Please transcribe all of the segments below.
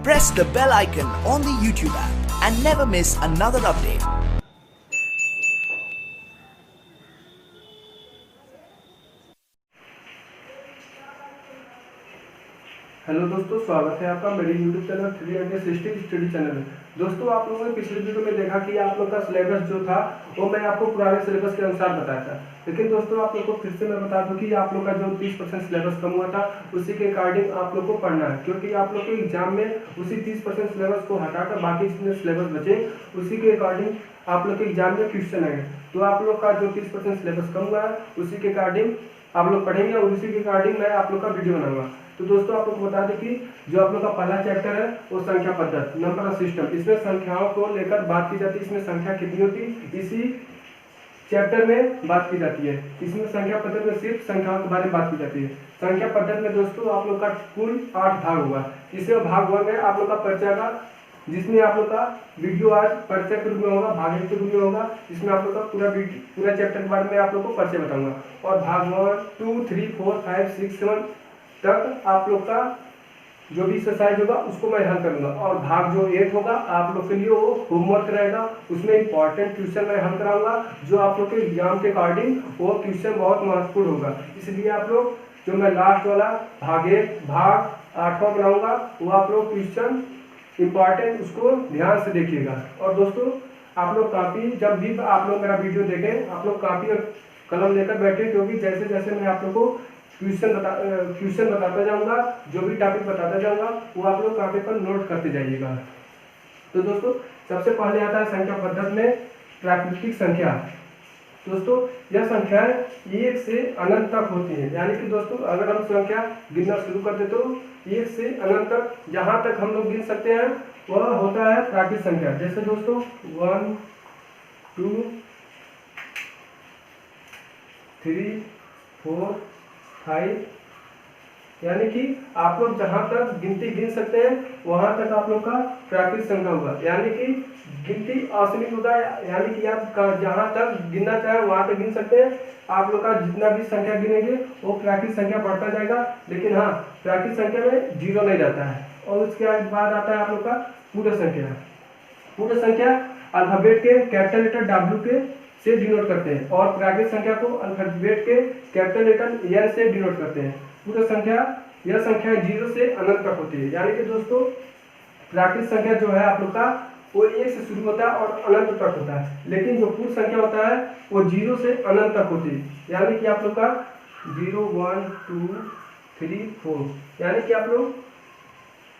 Press the bell icon on the YouTube app and never miss another update. Hello दोस्तों, स्वागत है आपका मेरे YouTube चैनल 360 स्टडी चैनल में। दोस्तों, आप लोगों ने पिछले वीडियो में देखा कि आप लोग का सिलेबस जो था वो मैं आपको पुराने सिलेबस के अनुसार बताया था। लेकिन दोस्तों, आप लोग को फिर से मैं बता दूं कि आप लोग का जो 30% सिलेबस कम हुआ था उसी के अकॉर्डिंग आप लोग को पढ़ना है, क्योंकि आप लोग के एग्जाम में उसी 30% सिलेबस को हटाकर बाकी जितने सिलेबस बचे उसी के अकॉर्डिंग आप लोग के एग्जाम में क्वेश्चन आएंगे। तो आप लोग का जो 30% सिलेबस कम हुआ है उसी के अकॉर्डिंग आप लोग पढ़ेंगे और उसी के अकॉर्डिंग मैं आप लोग का वीडियो बनाऊंगा। तो दोस्तों, आप लोग को बता दें कि जो आप लोग का पहला चैप्टर है वो संख्या पद्धति, नंबर सिस्टम। इसमें संख्याओं को लेकर बात की जाती है। इसमें संख्या कितनी होती है इसी चैप्टर में बात की जाती है। इसमें संख्या पद्धति में सिर्फ संख्याओं के बारे में बात की जाती है। संख्या पद्धति में दोस्तों आप लोग का कुल 8 भाग होगा। इसे भाग 1 में आप लोग का परिचय का, जिसमें आप लोग का वीडियो आज परिचय के रूप में होगा, भाग 1 के रूप में होगा, जिसमें आप लोग का पूरा चैप्टर के बारे में आप लोग को परिचय बताऊंगा। और भाग 1, 2, 3, 4, 5, 6, 7 तक आप लोग का जो भी एक्सरसाइज होगा उसको मैं हल करूंगा। और भाग जो 8 होगा आप लोग के लिए वो होमवर्क रहेगा। उसमें इंपॉर्टेंट क्वेश्चन मैं हल कराऊंगा जो आप लोग के एग्जाम के अकॉर्डिंग वो क्वेश्चन बहुत महत्वपूर्ण होगा। इसलिए आप लोग जो मैं लास्ट वाला भाग 8वां बनाऊंगा वो आप लोग क्वेश्चन इंपॉर्टेंट उसको ध्यान से देखिएगा। और दोस्तों, आप लोग कापी, जब भी आप लोग मेरा वीडियो देखें आप लोग कापी और कलम लेकर बैठे, क्योंकि जैसे जैसे मैं आप लोग को क्वेश्चन बताता जाऊंगा, जो भी टॉपिक बताता जाऊंगा वो आप लोग कापी पर नोट करते जाइएगा। तो दोस्तों, सबसे पहले आता है संख्या पद्धति में प्राकृतिक संख्या। दोस्तों, यह संख्याएं 1 से अनंत तक होती है। यानी कि दोस्तों, अगर हम संख्या गिनना शुरू कर दे तो 1 से अनंत तक जहां तक हम लोग गिन सकते हैं वह होता है प्राकृतिक संख्या। जैसे दोस्तों 1, 2, 3, 4, 5, यानी कि आप लोग जहां तक गिनती गिन सकते हैं वहां तक आप लोग का प्राकृतिक संख्या होगा। यानी कि गिनती असीमित होगा, यानी कि आप जहां तक गिनना चाहे वहां तक गिन सकते हैं। आप लोग का जितना भी संख्या गिनेंगे वो प्राकृतिक संख्या बढ़ता जाएगा। लेकिन हाँ, प्राकृतिक संख्या में 0 नहीं रहता है। और उसके बाद आता है आप लोग का पूर्ण संख्या। पूर्ण संख्या अल्फाबेट के कैपिटल लेटर W के से डिनोट करते हैं और प्राकृतिक संख्या को अल्फाबेट के कैपिटल लेटर N से डिनोट करते हैं। पूर्ण संख्या, यह संख्या 0 से अनंत तक होती है। यानी कि दोस्तों, प्राकृतिक संख्या जो है आप लोग का वो 1 से शुरू होता है और अनंत तक होता है। लेकिन जो पूर्ण संख्या होता है वो 0 से अनंत तक होती है। यानी कि आप लोग का 0, 1, 2, 3, 4, यानी कि आप लोग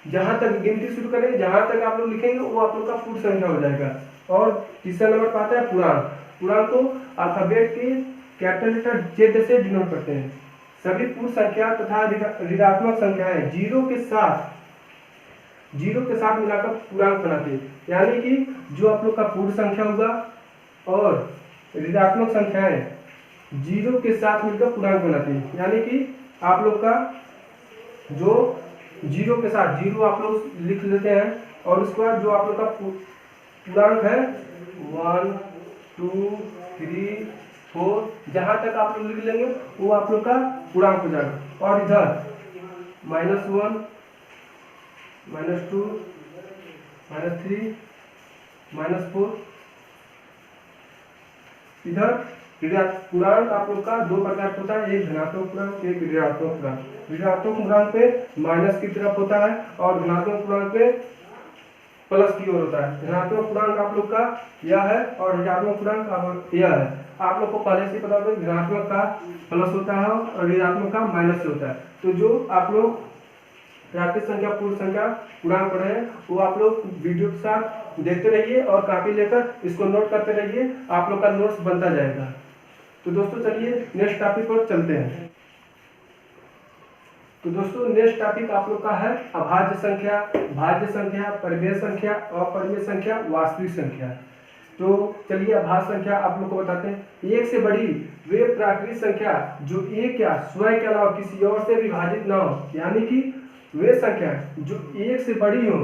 जहां तक गिनती शुरू करेंगे, जहां तक आप लोग लिखेंगे वो आप लोग का पूर्ण संख्या हो जाएगा। और तीसरा नंबर पर आता है पूर्णांक। पूर्णांक को अल्फाबेट के कैपिटल लेटर Z से डिनोट करते हैं। सभी पूर्ण संख्या तथा ऋणात्मक संख्याएं 0 के साथ मिलाकर पूर्णांक बनाते हैं। यानी कि जो आप लोग का पूर्ण संख्या होगा और ऋणात्मक संख्याएं 0 के साथ मिलकर पूर्णांक बनाते हैं। यानी कि आप लोग का जो 0 के साथ 0 आप लोग लिख लेते हैं और उसके बाद जो आप लोग का पूर्णांक है 1, 2, 3, 4, जहां तक आप लोग लिख लेंगे वो आप लोग का पूर्णांक हो जाएगा। और इधर -1, -2, -3, -4, इधर पूर्णांक आप लोग का 2 प्रकार का होता है, एक धनात्मक पूर्णांक, एक ऋणात्मक पूर्णांक। ऋणात्मक पूर्णांक पे माइनस की तरफ होता है और धनात्मक पूर्णांक पे प्लस की ओर होता है। धनात्मक पूर्णांक आप लोग का यह है और ऋणात्मक पूर्णांक यह है। आप लोग को पहले से पता होगा धनात्मक का प्लस होता है और ऋणात्मक का माइनस से होता है। तो जो आप लोग प्राकृतिक संख्या, पूर्ण संख्या, पूर्णांक पढ़े हैं वो आप लोग वीडियो के साथ देखते रहिए और कॉपी लेकर इसको नोट करते रहिए। आप लोग का नोट्स बनता जाएगा। तो दोस्तों, चलिए नेक्स्ट टॉपिक पर चलते हैं। तो दोस्तों, नेक्स्ट टॉपिक आप लोग का है अभाज्य संख्या, भाज्य संख्या, परिमेय संख्या, अपरिमेय संख्या, वास्तविक संख्या। तो चलिए अभाज्य संख्या आप लोग को बताते हैं। 1 से बड़ी वे प्राकृतिक संख्या जो 1 या स्वयं के अलावा किसी और से विभाजित ना हो। यानी कि वे संख्या जो 1 से बड़ी हो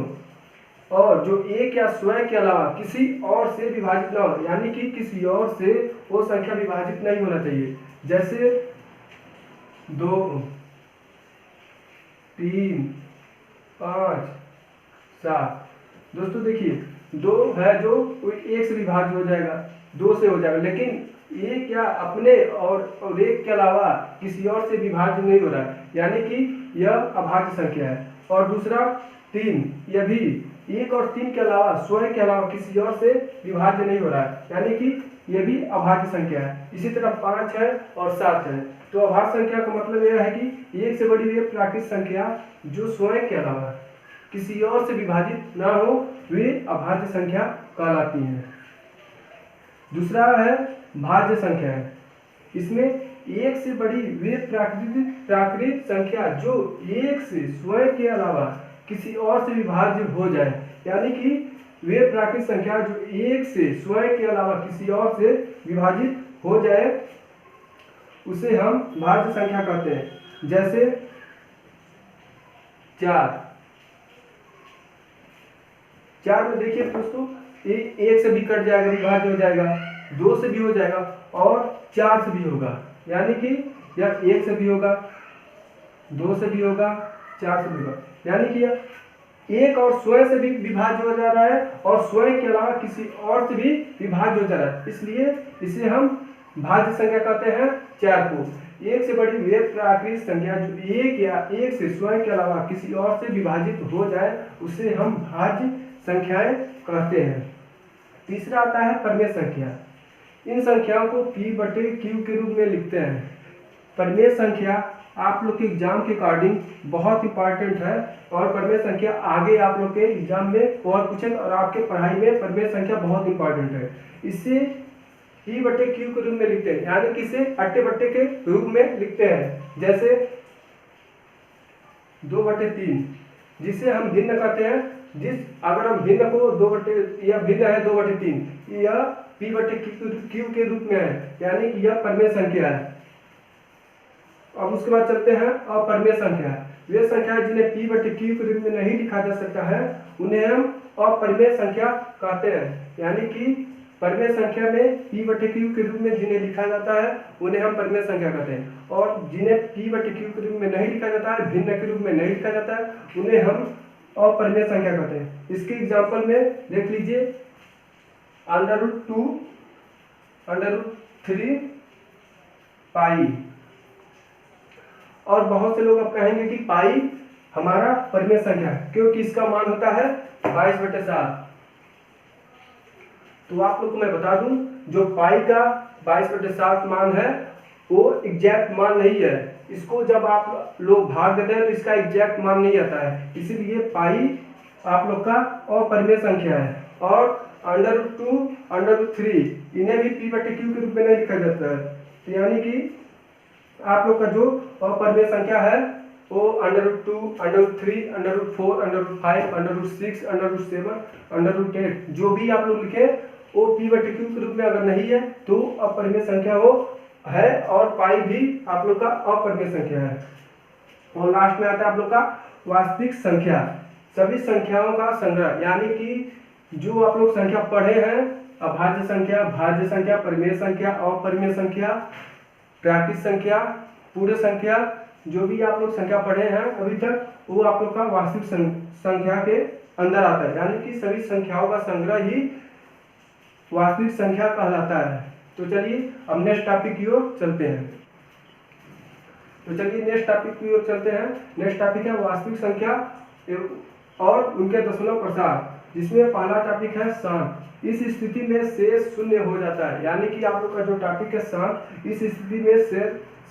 और जो 1 या स्वयं के अलावा किसी और से विभाजित ना हो। यानी कि किसी और से वो संख्या विभाजित नहीं होना चाहिए। जैसे 2, 3, 5, 7। दोस्तों देखिए 2 है जो 1 से विभाज्य हो जाएगा, 2 से हो जाएगा, लेकिन ये क्या अपने और 1 के अलावा किसी और से विभाज्य नहीं हो रहा है, यानी कि यह अभाज्य संख्या है। और दूसरा 3, यह भी 1 और 3 के अलावा स्वयं के अलावा किसी और से विभाज्य नहीं हो रहा है, यानी कि यह भी अभाज्य संख्या है। इसी तरह 5 है और 7 है। तो अभाज्य संख्या का मतलब यह है कि 1 से बड़ी हुई प्राकृत संख्या जो स्वयं के अलावा किसी और से विभाजित ना हो वे अभाज्य संख्या कहलाती हैं। दूसरा है भाज्य संख्या है। इसमें 1 से बड़ी वे प्राकृत संख्या जो 1 से स्वयं के अलावा किसी और से विभाज्य हो जाए, यानी कि वे प्राकृत संख्या जो 1 से स्वयं के अलावा किसी और से विभाजित हो जाए उसे हम भाज्य संख्या कहते हैं। जैसे 4 में देखिए दोस्तों 1 से भी कट जाएगा, विभाज्य हो जाएगा, 2 से भी हो जाएगा और 4 से भी होगा, यानी कि यह 1 से भी होगा, 2 से भी होगा, 4 से भी होगा, यानी कि यह 1 और स्वयं से भी विभाज्य हो जा रहा है और स्वयं के अलावा किसी और से भी विभाज्य हो जा रहा है, इसलिए इसे हम भाज्य संख्या कहते हैं 4 को। 1 से बड़ी वे प्राकृत संख्या जो 1 या 1 से स्वयं के अलावा किसी और से विभाजित हो जाए उसे हम भाज्य संख्याएं कहते हैं। तीसरा आता है परिमेय संख्या। इन संख्याओं को P/Q के रूप में लिखते हैं। परिमेय संख्या आप लोग के एग्जाम के अकॉर्डिंग बहुत इंपॉर्टेंट है और परिमेय संख्या आगे आप लोग के एग्जाम में बहुत पूछेंगे और आपके पढ़ाई में परिमेय संख्या बहुत इंपॉर्टेंट है। इससे P/Q के रूप में लिखते हैं, यानी कि इसे अट्टे-बट्टे के रूप में लिखते हैं। जैसे 2/3 जिसे हम भिन्न कहते हैं, अगर हम भिन्न को 2/3 यह भिन्न है 2/3 यह P/Q के रूप में है, यानी कि यह परिमेय संख्या है। अब उसके बाद चलते हैं अपरिमेय संख्या। वे संख्याएं जिन्हें P/Q के रूप में नहीं लिखा जा सकता है उन्हें हम अपरिमेय संख्या कहते हैं, यानी कि परिमेय संख्या में P/Q के रूप में जिन्हें लिखा जाता है उन्हें हम परिमेय संख्या कहते हैं, और जिन्हें P/Q के रूप में नहीं लिखा जाता है, भिन्न के रूप में नहीं लिखा जाता है, उन्हें हम अपरिमेय संख्या कहते हैं। इसके एग्जाम्पल में देख लीजिए √2, √3 पाई। और बहुत से लोग अब कहेंगे कि पाई हमारा परिमेय संख्या है क्योंकि इसका मान होता है 22/7। तो आप लोग को मैं बता दूं जो पाई का 22/7 मान है वो एग्जैक्ट मान नहीं है। इसको जब आप लोग भाग देते हैं तो इसका एग्जैक्ट मान नहीं आता है, इसीलिए पाई आप लोग का अपरिमेय संख्या है। और √2, √3 इन्हें भी P/Q के रूप में नहीं लिखा जाता है, तो यानी कि आप लोग का जो अपरिमेय संख्या है वो √2, √3, √4, √5, √6, √7, √8 जो भी आप लोग लिखे वो P/Q के रूप में अगर नहीं है तो अपरिमेय संख्या वो है, और पाई भी आप लोग का अपरिमेय संख्या है। और लास्ट में आता है आप लोग का वास्तविक संख्या। सभी संख्याओं का संग्रह, यानी कि जो आप लोग संख्या पढ़े हैं, अभाज्य संख्या, भाज्य संख्या, परिमेय संख्या, अपरिमेय संख्या, प्राकृत संख्या, पूर्ण संख्या, जो भी आप लोग संख्या पढ़े हैं अभी तक वो आप लोग का वास्तविक संख्या के अंदर आता है, यानी कि सभी संख्याओं का संग्रह ही वास्तविक संख्या कहलाता है। तो चलिए अब नेक्स्ट टॉपिक की ओर चलते हैं। नेक्स्ट टॉपिक है वास्तविक संख्या और उनके दशमलव प्रसार, जिसमें पहला टॉपिक है शांत। इस स्थिति में शेष शून्य हो जाता है, यानी कि आप लोग का जो टॉपिक है शांत, इस स्थिति में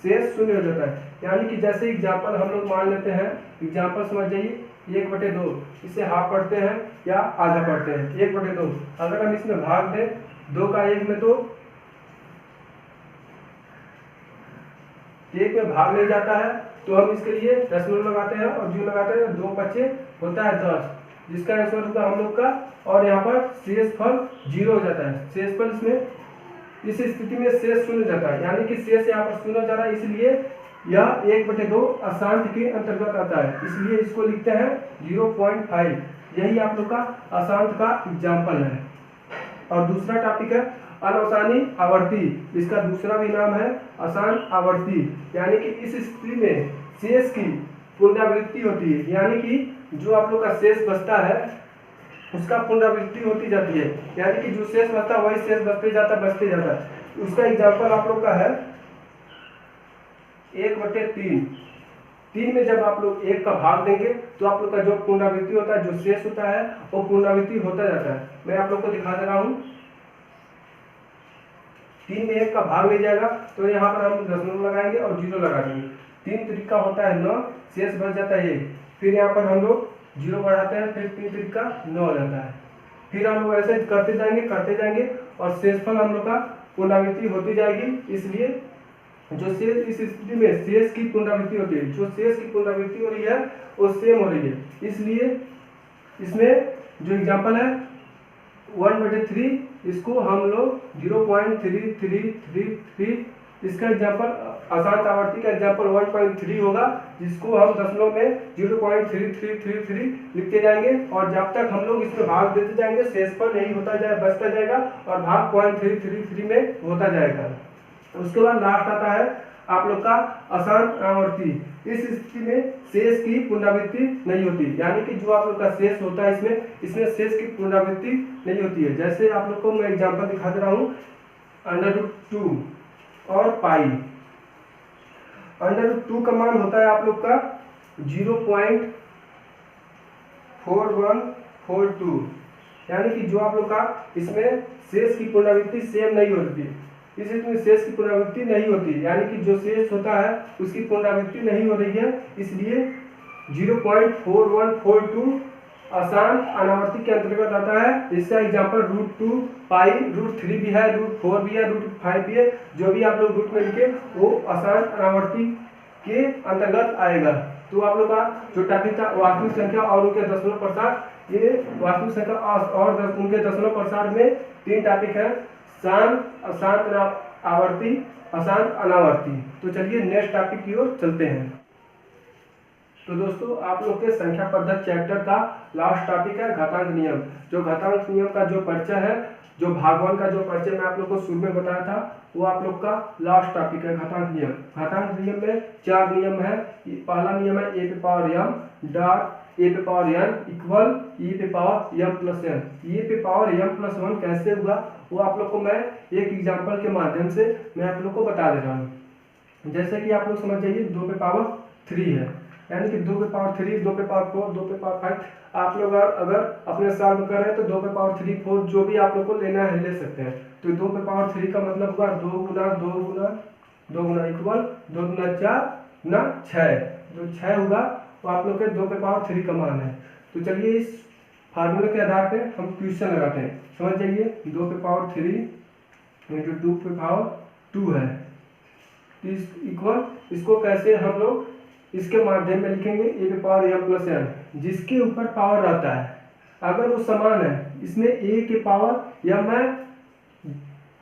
शेष शून्य हो जाता है। यानी कि जैसे एग्जाम्पल हम लोग मान लेते हैं, एग्जाम्पल समझ जाइए 1/2, इसे हाफ पढ़ते हैं या आधा पढ़ते हैं। 1/2 अगर हम इसमें भाग दें 2 का 1 में, तो 1 में भाग नहीं जाता है तो हम इसके लिए दशमलव लगाते हैं और जो लगाते हैं 2×5 होता है 10, जिसका आंसर होगा हम लोग का। और यहाँ पर शेषफल 0 हो जाता है। शेषफल इसमें इस स्थिति में शेष शून्य जाता है, यानी कि शेष यहाँ पर शून्य जा रहा है, इसलिए यह 1/2 अशांत के अंतर्गत आता है, इसलिए इसको लिखते हैं 0.5। यही आप लोग का अशांत का एग्जाम्पल है। और दूसरा टॉपिक है अनवसानी आवर्ती। इसका दूसरा भी नाम है अशांत आवर्ती, यानी कि इस स्थिति में शेष की पुनरावृत्ति होती है, यानी कि जो आप लोग का शेष बचता है उसका पुनरावृत्ति होती जाती है, यानी कि जो शेष बचता है वही शेष बचते जाता है। उसका एग्जाम्पल आप लोग का है 1/3। 3 में जब आप लोग 1 का भाग देंगे तो आप लोग का जो पुनरावृत्ति होता है, जो शेष होता है, वो पुनरावृत्ति होता जाता है। मैं आप लोग को दिखा दे रहा हूँ। 3 में 1 का भाग ले जाएगा तो यहाँ पर हम दशमलव लगाएंगे और 0 लगा देंगे। 3 तरीका होता है 9, शेष बच जाता है 1। फिर यहाँ पर हम लोग 0 बढ़ाते हैं, फिर 3 तरीका 9 हो जाता है। फिर हम लोग ऐसे करते जाएंगे और शेषफल हम लोग का पुनरावृत्ति होती जाएगी। इसलिए जो शेष, इस स्थिति में शेष की पुनरावृत्ति होती है, जो शेष की पुनरावृत्ति हो रही है वो सेम हो रही है। इसलिए इसमें जो एग्जाम्पल है 1/3, इसको हम लोग 0.3333, इसका एग्जाम्पल आसान आवर्ती का एग्जाम्पल 1.3 होगा, जिसको हम दशमलव में 0.3333 लिखते जाएंगे और जब तक हम लोग इसमें भाग देते जाएंगे शेषफल यही होता जाए बचता जाएगा और भाग 0.333 में होता जाएगा। उसके बाद लास्ट आता है आप लोग का आसान आवर्ती। इस स्थिति में शेष की पुनरावृत्ति नहीं होती, यानी कि जो आप लोग का शेष होता है इसमें शेष की पुनरावृत्ति नहीं होती है। जैसे आप लोग को मैं एग्जांपल दिखा दे रहा हूँ, √2 और पाई। √2 का मान होता है आप लोग का 0.4142, यानी कि जो आप लोग का इसमें शेष की पुनरावृत्ति सेम नहीं होती, इसमें शेष की पुनरावृत्ति नहीं होती, यानी कि जो शेष होता है उसकी पुनरावृत्ति नहीं हो रही है। इसलिए 0.4142 आसान अनावर्ती के अंतर्गत आता है। इसका एग्जाम्पल √2 पाई, √3 भी है, √4 भी है, √5 भी है। जो भी आप लोग रूट में लिखे वो आसान अनावर्ती के अंतर्गत आएगा। तो आप लोग का जो टॉपिक था वास्तविक संख्या और उनके दशमलव प्रसार, ये वास्तविक संख्या और उनके दशमलव प्रसार में 3 टॉपिक है, आसान आवर्ती, आसान अनावर्ती। तो चलिए नेक्स्ट टॉपिक की ओर चलते हैं। तो दोस्तों आप लोग के संख्या पद्धति चैप्टर का लास्ट टॉपिक है घातांक नियम। जो घातांक नियम का जो परिचय है, जो भागवान का जो परिचय मैं आप लोग को शुरू में बताया था, वो आप लोग का लास्ट टॉपिक है घातांक नियम। घातांक नियम में 4 नियम है। पहला नियम है a⁴m dot a⁴n equal e⁴m+n। e⁴m+1 कैसे हुआ वो आप लोग को मैं एक एग्जांपल के माध्यम से मैं आप लोग को बता दे रहा हूँ। जैसे कि आप लोग समझ जाइए 2⁵ है, यानी कि 2⁵3, 2⁵4, 2⁵5। आप लोग अगर अपने सॉल्व कर रहे हैं तो 2⁵3, 4 जो भी आप लोग को लेना है ले सकते हैं। तो 2⁵3 का मतलब हुआ 2 गुना इक्वल 2 गुना 4 ना 6, जो 6 होगा वो आप लोग के 2⁵3 का मान है। तो चलिए इस फार्मूले के आधार पे हम क्वेश्चन लगाते हैं। समझ जाइए 2⁵3 × 2⁵2 है, इक्वल इसको कैसे हम लोग इसके माध्यम में लिखेंगे a⁴m+n, जिसके ऊपर पावर रहता है अगर वो समान है, इसमें a के पावर m है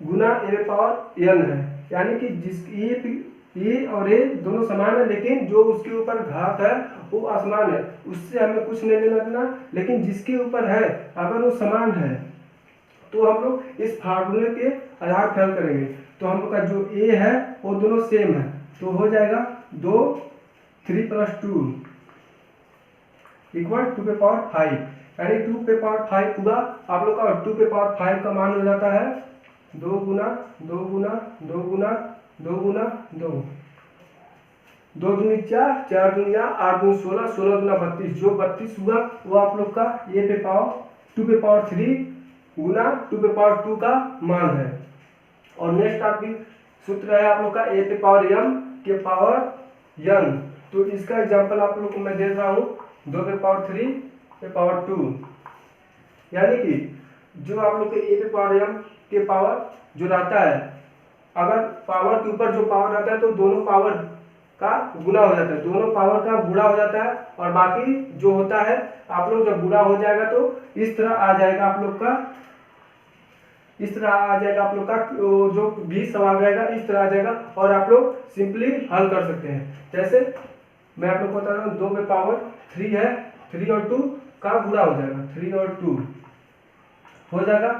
गुना a⁴n है, यानी कि जिस a और a दोनों समान है, लेकिन जो उसके ऊपर घात है वो असमान है, उससे हमें कुछ नहीं लेना देना। लेकिन जिसके ऊपर है अगर वो समान है तो हम लोग इस फार्मूले के आधार पर हल करेंगे। तो हम लोग का जो a है वो दोनों सेम है, तो हो जाएगा 3 + 2 इक्वल 2⁵5, यानी 2⁵5 हुआ आप लोग का। 2⁵5 का मान हो जाता है 2 गुना 2 गुना 2 गुना 2 गुना 2, 2 दूनी 4, 4 दूनी 8 दूनी 16, 16 दूना 32, जो 32 हुआ वो आप लोग का a⁴3 गुना 2⁵2 का मान है। और नेक्स्ट टॉपिक सूत्र है आप लोग का a⁴m के पावर n। तो इसका एग्जांपल आप लोग को मैं दे रहा हूँ 2⁵3/2, यानी कि जो आप लोग के a⁴m के पावर जो रहता है, अगर पावर के ऊपर जो पावर रहता है तो दोनों पावर का गुणा हो जाता है, दोनों पावर का गुणा हो जाता है। और बाकी जो होता है आप लोग जब गुणा हो जाएगा तो इस तरह आ जाएगा आप लोग का, इस तरह आ जाएगा आप लोग का जो भी सवाल रहेगा इस तरह आ जाएगा और आप लोग सिंपली हल कर सकते हैं। जैसे मैं आप लोग को बता रहा हूँ 2⁵3 है, 3 और 2 का गुणा हो जाएगा, 3 और 2 हो जाएगा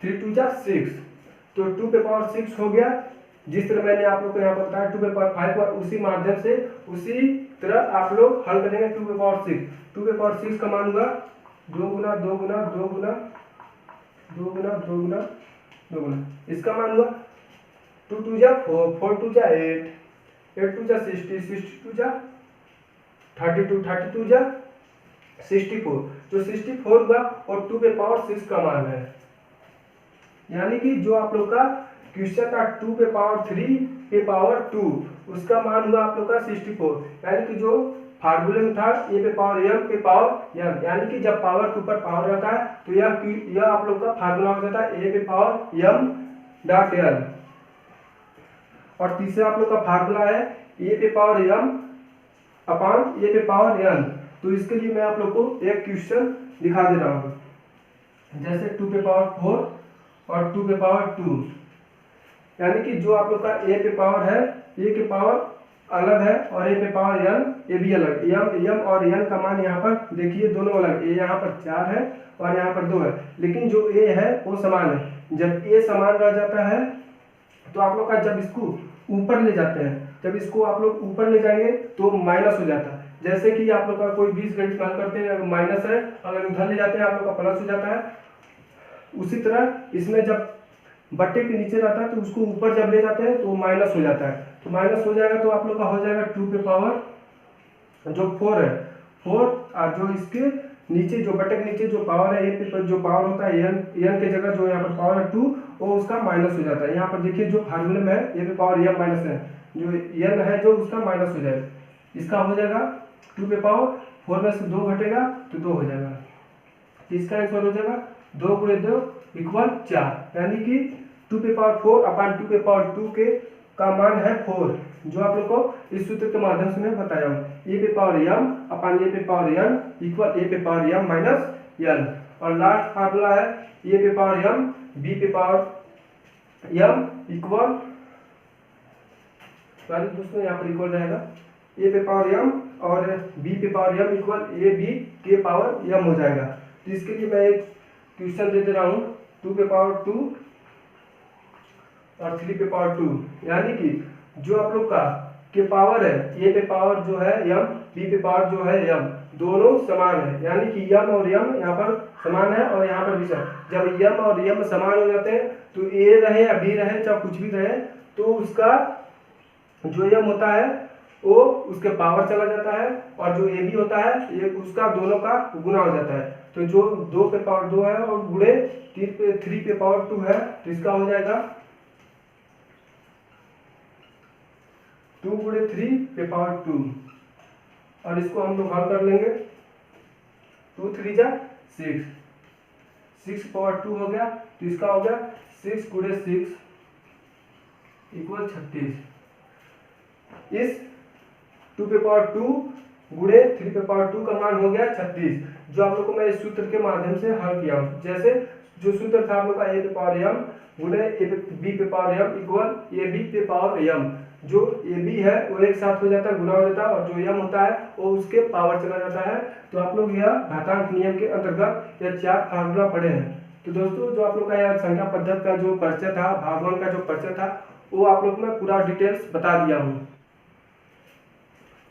3 × 2 = 6, तो 2⁵6 हो गया जिस तरह मैंने आप लोग को यहाँ पर बताया 2 पे पावर 5 और उसी माध्यम से उसी तरह आप लोग हल करेंगे 2 पे पावर 6। 2 पे पावर 6 का मान होगा 2 गुना 2 गुना 2 गुना 2 गुना 2 गुना 2 गुना, इसका मान हुआ 2 2 जा 4, 4 2 जा 8, 8 2 जा 60, 62 जा 32, 32 जा 64, जो 64 हुआ और 2 पे पावर 6 का मान है। यानी कि जो आप लोग का क्वेश्चन था 2 पे पावर 3 पे पावर 2, उसका मान हुआ आप लोग का 64। यानी कि जो फार्मूले में था ए पे पावर m पे पावर m, यानी कि जब पावर के ऊपर पावर रहता है तो यह आप लोग का फार्मूला हो जाता है ए पे पावर m डॉट l। और तीसरा आप लोग का फार्मूला है ए पे पावर m अपॉन ए पे पावर n। तो इसके लिए मैं आप लोग को एक क्वेश्चन दिखा दे रहा हूँ, जैसे 2 पे पावर 4 और 2 पे पावर 2। यानी कि जो आप लोग का ए पे पावर है, ए के पावर अलग है और ए पे पावर n ये भी अलग। m और n का मान यहाँ पर देखिए दोनों अलग, ए यहाँ पर 4 है और यहाँ पर 2 है, लेकिन जो ए है वो समान है। जब ए समान रह जाता है तो आप लोग का जब इसको ऊपर ले जाते हैं, जब इसको आप लोग ऊपर ले जाएंगे तो माइनस हो जाता है। जैसे कि आप लोग का कोई 20 गणित हल करते हैं, अगर माइनस है, अगर उधर ले जाते हैं आप लोग का प्लस हो जाता है। उसी तरह इसमें जब बट्टे के नीचे रहता है तो उसको ऊपर जब ले जाते हैं तो माइनस हो जाता है। तो माइनस हो जाएगा तो आप लोग का हो जाएगा 2 पे पावर जो 4 है 4, और जो इसके नीचे जो बट्टे के नीचे जो पावर है ए पे जो पावर होता है n के जगह जो यहाँ पर पावर है 2, वो उसका माइनस हो जाता है। यहाँ पर देखिए जो फार्मूले में है ए पे पावर m माइनस है, जो n है जो उसका माइनस हो जाएगा, इसका हो जाएगा 2 पे पावर 4 में से 2 घटेगा तो 2 हो जाएगा। इसका आंसर हो जाएगा 2 गुणे 2 इक्वल 4। यानी कि 2 पे पावर 4 अपॉन 2 पे पावर 2 के का मान है 4, जो आप लोग को इस सूत्र के माध्यम से मैं बताया हूँ। ए पे पावर m अपॉन ए पे पावर n इक्वल ए पे पावर m माइनस n। और लास्ट फार्मूला है ए पे पावर m बी पे पावर m इक्वल, दोस्तों यहाँ पर इक्वल रहेगा ए पे पावर m और बी पे power m equal A B के पावर m हो जाएगा। तो इसके लिए मैं एक क्वेश्चन दे रहा हूँ 2 पे पावर 2 और 3 पे पावर 2। यानी कि जो आप लोग का के पावर है ए पे पावर जो है m, बी पे पावर जो है m, दोनों समान है। यानी कि m और m यहाँ पर समान है और यहाँ पर भी समान। जब m और m समान हो जाते हैं तो a रहे या b रहे चाहे कुछ भी रहे तो उसका जो m होता है वो उसके पावर चला जाता है, और जो ए बी होता है ये उसका दोनों का गुना हो जाता है। तो जो 2 पे पावर 2 है और गुणे 3 पे पावर 2 है तो इसका हो जाएगा 2 गुणे 3 पे पावर 2, और इसको हम लोग हल कर लेंगे। 2 3 जा 6, 6 पावर 2 हो गया तो इसका हो गया 6 गुणे 6 इक्वल 36। इस 2 पे पावर 2 गुणे 3 पे पावर 2 का मान हो गया 36, जो आप लोग को मैं इस सूत्र के माध्यम से हल किया हूँ। जैसे जो सूत्र था आप लोग का ए पे पावर m गुणे बी पे power m equal A B पे पावर m। जो ए बी है वो एक साथ हो जाता है, गुना हो जाता है, और जो m होता है वो उसके पावर चला जाता है। तो आप लोग यह घातांक नियम के अंतर्गत यह 4 फार्मूला पढ़े हैं। तो दोस्तों जो आप लोग का यह संख्या पद्धति का जो परिचय था, भागवन का जो परिचय था, वो आप लोग को मैं पूरा डिटेल्स बता दिया हूँ।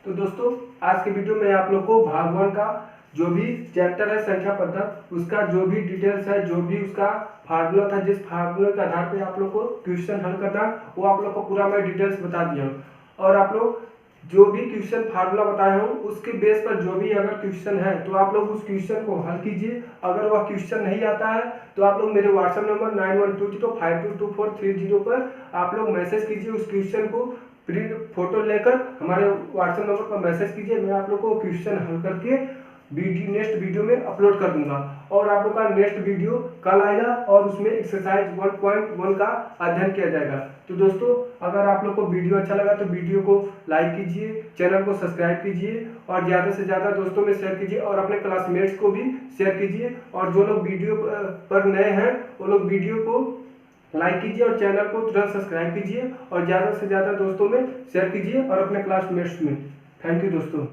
तो दोस्तों आज के वीडियो में आप लोग को भागवन का जो भी चैप्टर है संख्या पद्धति, उसका जो भी डिटेल्स है, जो भी उसका फार्मूला था, जिस फार्मूले के आधार पे आप लोग को क्वेश्चन हल करना, वो आप लोग को पूरा मैं डिटेल्स बता दिया हूँ। और आप लोग जो भी क्वेश्चन फार्मूला बताया हूँ उसके बेस पर जो भी अगर क्वेश्चन है तो आप लोग उस क्वेश्चन को हल कीजिए। अगर वह क्वेश्चन नहीं आता है तो आप लोग मेरे व्हाट्सएप नंबर 9120522430 पर आप लोग मैसेज कीजिए। उस क्वेश्चन को प्रिंट फोटो लेकर हमारे व्हाट्सएप नंबर पर मैसेज कीजिए। मैं आप लोग को क्वेश्चन हल करके नेक्स्ट वीडियो में अपलोड कर दूंगा। और आप लोग का नेक्स्ट वीडियो कल आएगा और उसमें एक्सरसाइज 1.1 का अध्ययन किया जाएगा। तो दोस्तों अगर आप लोग को वीडियो अच्छा लगा तो वीडियो को लाइक कीजिए, चैनल को सब्सक्राइब कीजिए और ज़्यादा से ज़्यादा दोस्तों में शेयर कीजिए और अपने क्लासमेट्स को भी शेयर कीजिए। और जो लोग वीडियो पर नए हैं वो लोग वीडियो को लाइक कीजिए और चैनल को तुरंत सब्सक्राइब कीजिए और ज़्यादा से ज़्यादा दोस्तों में शेयर कीजिए और अपने क्लासमेट्स में। थैंक यू दोस्तों।